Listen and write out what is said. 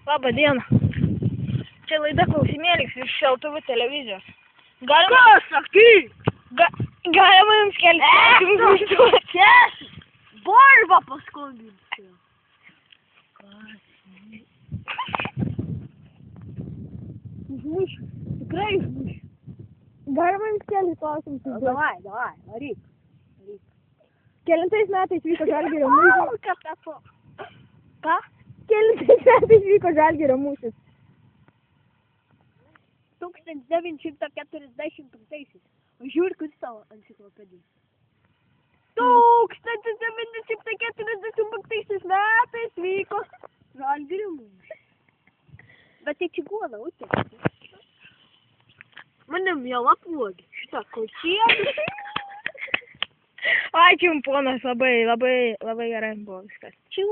Labą dieną. Čia laida Klausimėlis iš LTV televizijos. Galima... Ką sakai? Galima jums kelti klausimus užduoti. Borba paskambinti. Užmuš. Tikrai užmuš. Galima jums kelti klausimus užduoti. Davai, varyk. Kelintais metais vyko Žalgirio mūšis. Kas tas? Ką? Kelintais metais vyko Žalgirio mūšis. 1945. Žiūri, kur savo enciklopedijos. 1945 metais vyko Žalgirio mūšis. Bet tai čigona, utė. Mane miela puogė. Šitą kočienį. Ačiū jums, ponas, labai gerai buvo viskas. Čia